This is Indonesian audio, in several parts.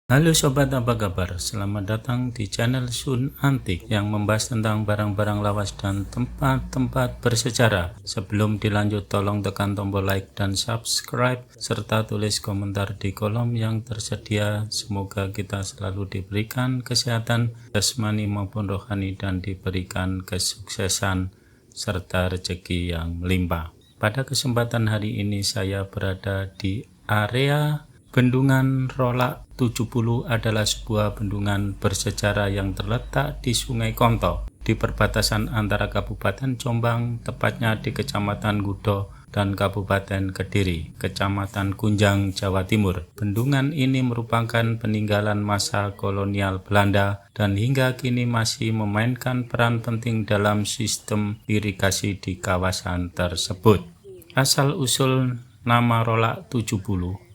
Halo sobat, apa kabar? Selamat datang di channel Sun Antik yang membahas tentang barang-barang lawas dan tempat-tempat bersejarah. Sebelum dilanjut, tolong tekan tombol like dan subscribe serta tulis komentar di kolom yang tersedia. Semoga kita selalu diberikan kesehatan jasmani maupun rohani dan diberikan kesuksesan serta rezeki yang melimpah. Pada kesempatan hari ini saya berada di area Bendungan Rolak 70 adalah sebuah bendungan bersejarah yang terletak di Sungai Konto, di perbatasan antara Kabupaten Jombang, tepatnya di Kecamatan Gudo, dan Kabupaten Kediri, Kecamatan Kunjang, Jawa Timur. Bendungan ini merupakan peninggalan masa kolonial Belanda dan hingga kini masih memainkan peran penting dalam sistem irigasi di kawasan tersebut. Asal-usul nama Rolak 70.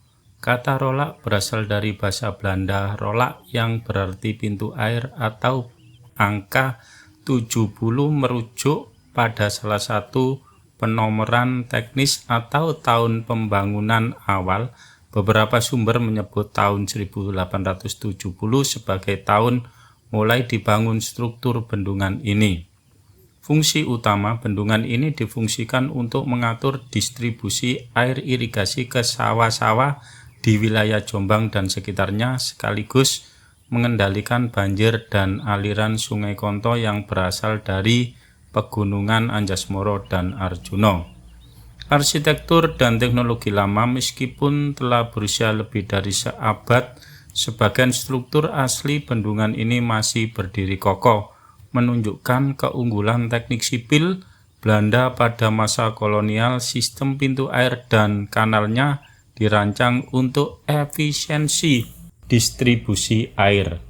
Kata rolak berasal dari bahasa Belanda rolak yang berarti pintu air atau angka 70 merujuk pada salah satu penomoran teknis atau tahun pembangunan awal. Beberapa sumber menyebut tahun 1870 sebagai tahun mulai dibangun struktur bendungan ini. Fungsi utama bendungan ini difungsikan untuk mengatur distribusi air irigasi ke sawah-sawah di wilayah Jombang dan sekitarnya, sekaligus mengendalikan banjir dan aliran Sungai Konto yang berasal dari pegunungan Anjasmoro dan Arjuno. Arsitektur dan teknologi lama meskipun telah berusia lebih dari seabad, sebagian struktur asli bendungan ini masih berdiri kokoh, menunjukkan keunggulan teknik sipil Belanda pada masa kolonial. Sistem pintu air dan kanalnya dirancang untuk efisiensi distribusi air.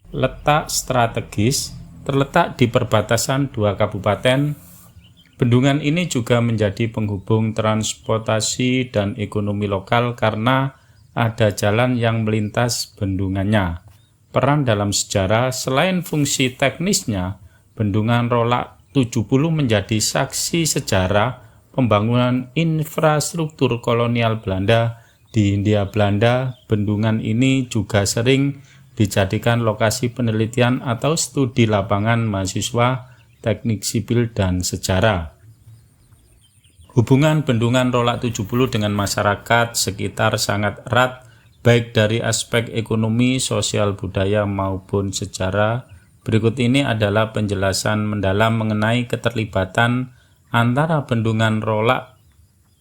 Letak strategis terletak di perbatasan dua kabupaten. Bendungan ini juga menjadi penghubung transportasi dan ekonomi lokal karena ada jalan yang melintas bendungannya. Peran dalam sejarah, selain fungsi teknisnya, Bendungan Rolak 70 menjadi saksi sejarah pembangunan infrastruktur kolonial Belanda di Hindia Belanda. Bendungan ini juga sering dijadikan lokasi penelitian atau studi lapangan mahasiswa teknik sipil dan sejarah. Hubungan Bendungan Rolak 70 dengan masyarakat sekitar sangat erat, baik dari aspek ekonomi, sosial, budaya maupun sejarah. Berikut ini adalah penjelasan mendalam mengenai keterlibatan antara Bendungan Rolak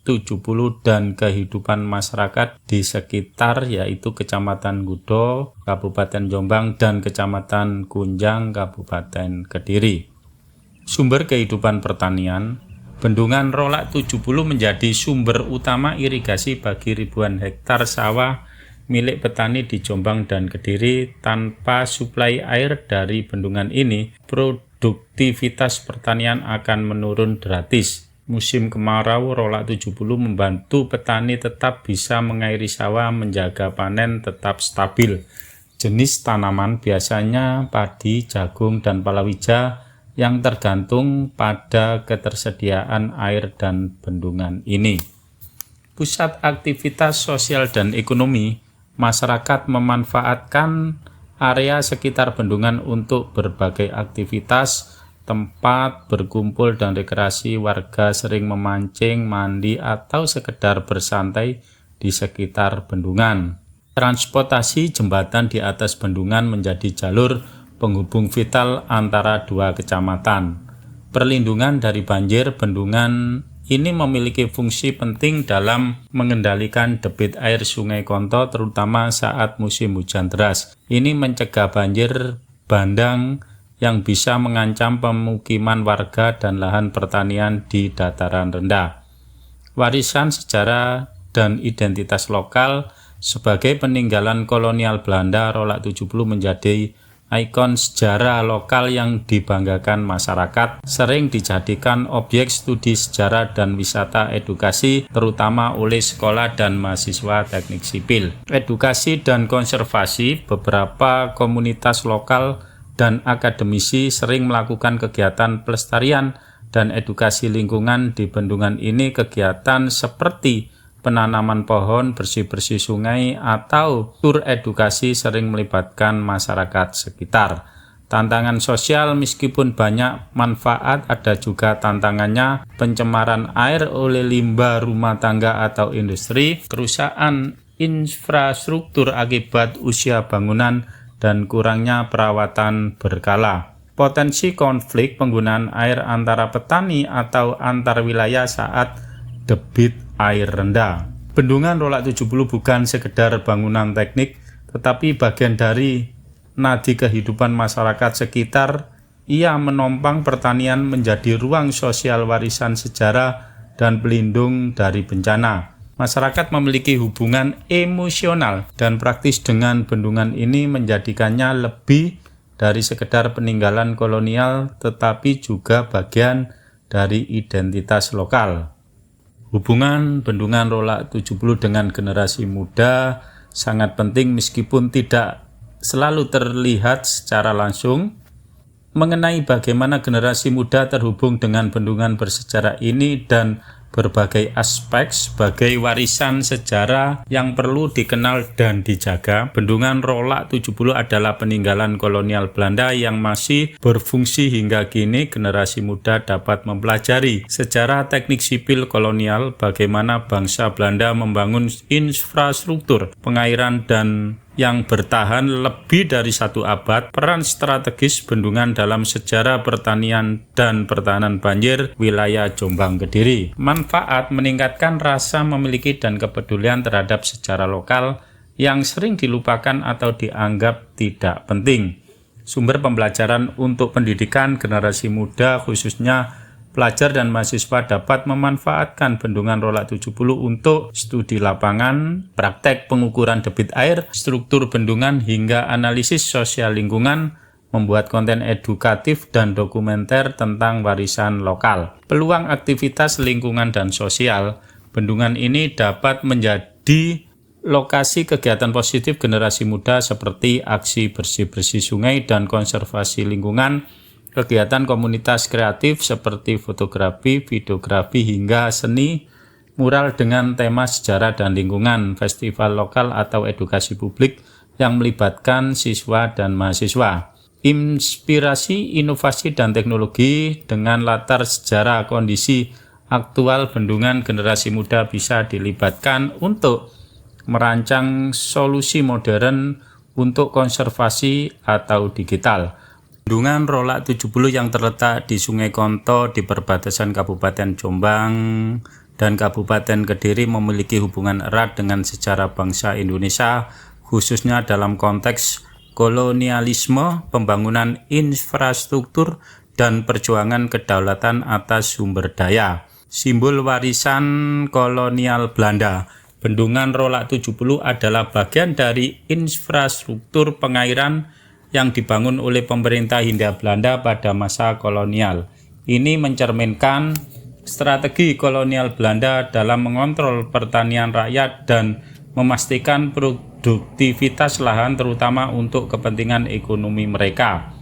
70 dan kehidupan masyarakat di sekitar, yaitu Kecamatan Gudo, Kabupaten Jombang, dan Kecamatan Kunjang, Kabupaten Kediri. Sumber kehidupan pertanian. Bendungan Rolak 70 menjadi sumber utama irigasi bagi ribuan hektar sawah milik petani di Jombang dan Kediri. Tanpa suplai air dari bendungan ini, produktivitas pertanian akan menurun drastis. Musim kemarau, Rolak 70 membantu petani tetap bisa mengairi sawah, menjaga panen tetap stabil. Jenis tanaman biasanya padi, jagung, dan palawija yang tergantung pada ketersediaan air dan bendungan ini. Pusat aktivitas sosial dan ekonomi. Masyarakat memanfaatkan area sekitar bendungan untuk berbagai aktivitas, tempat berkumpul dan rekreasi. Warga sering memancing, mandi, atau sekedar bersantai di sekitar bendungan. Transportasi jembatan di atas bendungan menjadi jalur penghubung vital antara dua kecamatan. Perlindungan dari banjir. Bendungan ini memiliki fungsi penting dalam mengendalikan debit air Sungai Konto, terutama saat musim hujan deras. Ini mencegah banjir bandang yang bisa mengancam pemukiman warga dan lahan pertanian di dataran rendah. Warisan sejarah dan identitas lokal. Sebagai peninggalan kolonial Belanda, Rolak 70 menjadi ikon sejarah lokal yang dibanggakan masyarakat, sering dijadikan objek studi sejarah dan wisata edukasi, terutama oleh sekolah dan mahasiswa teknik sipil. Edukasi dan konservasi. Beberapa komunitas lokal dan akademisi sering melakukan kegiatan pelestarian dan edukasi lingkungan di bendungan ini. Kegiatan seperti penanaman pohon, bersih-bersih sungai, atau tur edukasi sering melibatkan masyarakat sekitar. Tantangan sosial meskipun banyak manfaat, ada juga tantangannya pencemaran air oleh limbah rumah tangga atau industri, kerusakan infrastruktur akibat usia bangunan, dan kurangnya perawatan berkala. Potensi konflik penggunaan air antara petani atau antar wilayah saat debit air rendah. Bendungan Rolak 70 bukan sekedar bangunan teknik, tetapi bagian dari nadi kehidupan masyarakat sekitar. Ia menopang pertanian, menjadi ruang sosial warisan sejarah, dan pelindung dari bencana. Masyarakat memiliki hubungan emosional dan praktis dengan bendungan ini, menjadikannya lebih dari sekedar peninggalan kolonial, tetapi juga bagian dari identitas lokal. Hubungan Bendungan Rolak 70 dengan generasi muda sangat penting meskipun tidak selalu terlihat secara langsung. Mengenai bagaimana generasi muda terhubung dengan bendungan bersejarah ini dan berbagai aspek sebagai warisan sejarah yang perlu dikenal dan dijaga. Bendungan Rolak 70 adalah peninggalan kolonial Belanda yang masih berfungsi hingga kini. Generasi muda dapat mempelajari sejarah teknik sipil kolonial, bagaimana bangsa Belanda membangun infrastruktur pengairan dan yang bertahan lebih dari 1 abad. Peran strategis bendungan dalam sejarah pertanian dan pertahanan banjir wilayah Jombang Kediri. Manfaat meningkatkan rasa memiliki dan kepedulian terhadap sejarah lokal yang sering dilupakan atau dianggap tidak penting. Sumber pembelajaran untuk pendidikan generasi muda, khususnya pelajar dan mahasiswa, dapat memanfaatkan Bendungan Rolak 70 untuk studi lapangan, praktek pengukuran debit air, struktur bendungan, hingga analisis sosial lingkungan, membuat konten edukatif dan dokumenter tentang warisan lokal. Peluang aktivitas lingkungan dan sosial, bendungan ini dapat menjadi lokasi kegiatan positif generasi muda seperti aksi bersih-bersih sungai dan konservasi lingkungan, kegiatan komunitas kreatif seperti fotografi, videografi, hingga seni mural dengan tema sejarah dan lingkungan, festival lokal atau edukasi publik yang melibatkan siswa dan mahasiswa. Inspirasi, inovasi, dan teknologi dengan latar sejarah kondisi aktual bendungan, generasi muda bisa dilibatkan untuk merancang solusi modern untuk konservasi atau digital. Bendungan Rolak 70 yang terletak di Sungai Konto di perbatasan Kabupaten Jombang dan Kabupaten Kediri memiliki hubungan erat dengan sejarah bangsa Indonesia, khususnya dalam konteks kolonialisme, pembangunan infrastruktur, dan perjuangan kedaulatan atas sumber daya. Simbol warisan kolonial Belanda, Bendungan Rolak 70 adalah bagian dari infrastruktur pengairan yang dibangun oleh pemerintah Hindia Belanda pada masa kolonial. Ini mencerminkan strategi kolonial Belanda dalam mengontrol pertanian rakyat dan memastikan produktivitas lahan, terutama untuk kepentingan ekonomi mereka.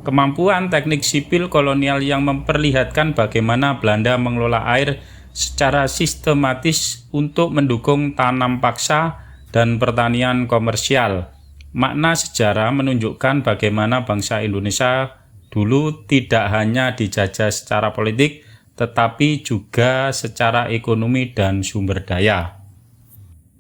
Kemampuan teknik sipil kolonial yang memperlihatkan bagaimana Belanda mengelola air secara sistematis untuk mendukung tanam paksa dan pertanian komersial. Makna sejarah menunjukkan bagaimana bangsa Indonesia dulu tidak hanya dijajah secara politik, tetapi juga secara ekonomi dan sumber daya.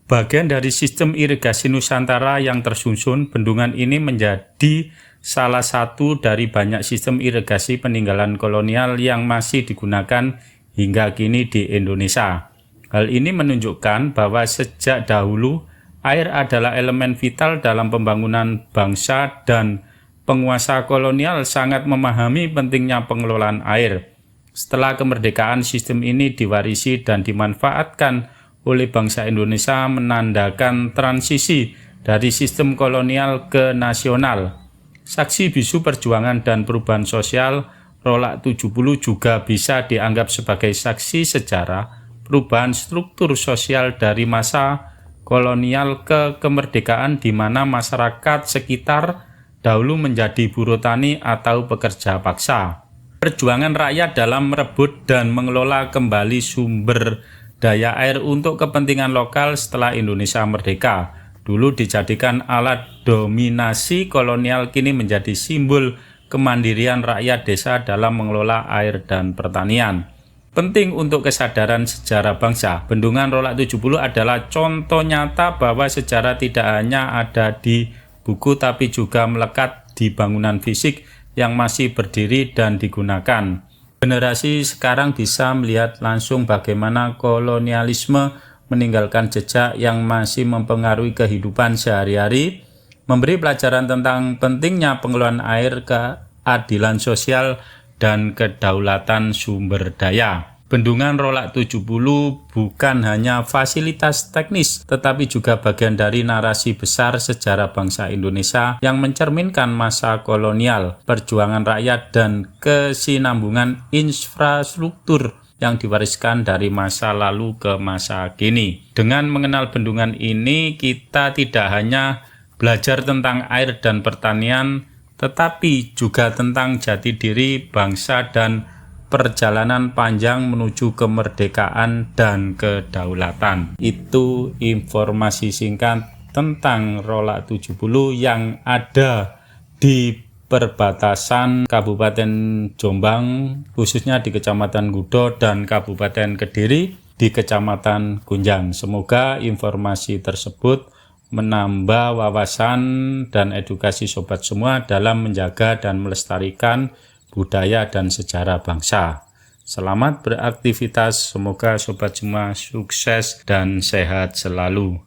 Bagian dari sistem irigasi Nusantara yang tersusun, bendungan ini menjadi salah satu dari banyak sistem irigasi peninggalan kolonial yang masih digunakan hingga kini di Indonesia. Hal ini menunjukkan bahwa sejak dahulu air adalah elemen vital dalam pembangunan bangsa dan penguasa kolonial sangat memahami pentingnya pengelolaan air. Setelah kemerdekaan, sistem ini diwarisi dan dimanfaatkan oleh bangsa Indonesia, menandakan transisi dari sistem kolonial ke nasional. Saksi bisu perjuangan dan perubahan sosial, Rolak 70 juga bisa dianggap sebagai saksi sejarah perubahan struktur sosial dari masa kolonial ke kemerdekaan, di mana masyarakat sekitar dahulu menjadi buruh tani atau pekerja paksa. Perjuangan rakyat dalam merebut dan mengelola kembali sumber daya air untuk kepentingan lokal setelah Indonesia merdeka. Dulu dijadikan alat dominasi kolonial, kini menjadi simbol kemandirian rakyat desa dalam mengelola air dan pertanian. Penting untuk kesadaran sejarah bangsa. Bendungan Rolak 70 adalah contoh nyata bahwa sejarah tidak hanya ada di buku tapi juga melekat di bangunan fisik yang masih berdiri dan digunakan. Generasi sekarang bisa melihat langsung bagaimana kolonialisme meninggalkan jejak yang masih mempengaruhi kehidupan sehari-hari, memberi pelajaran tentang pentingnya pengelolaan air, keadilan sosial, dan kedaulatan sumber daya. Bendungan Rolak 70 bukan hanya fasilitas teknis, tetapi juga bagian dari narasi besar sejarah bangsa Indonesia yang mencerminkan masa kolonial, perjuangan rakyat, dan kesinambungan infrastruktur yang diwariskan dari masa lalu ke masa kini. Dengan mengenal bendungan ini, kita tidak hanya belajar tentang air dan pertanian, tetapi juga tentang jati diri bangsa dan perjalanan panjang menuju kemerdekaan dan kedaulatan. Itu informasi singkat tentang Rolak 70 yang ada di perbatasan Kabupaten Jombang, khususnya di Kecamatan Gudo, dan Kabupaten Kediri di Kecamatan Gunjang. Semoga informasi tersebut menambah wawasan dan edukasi sobat semua dalam menjaga dan melestarikan budaya dan sejarah bangsa. Selamat beraktivitas, semoga sobat semua sukses dan sehat selalu.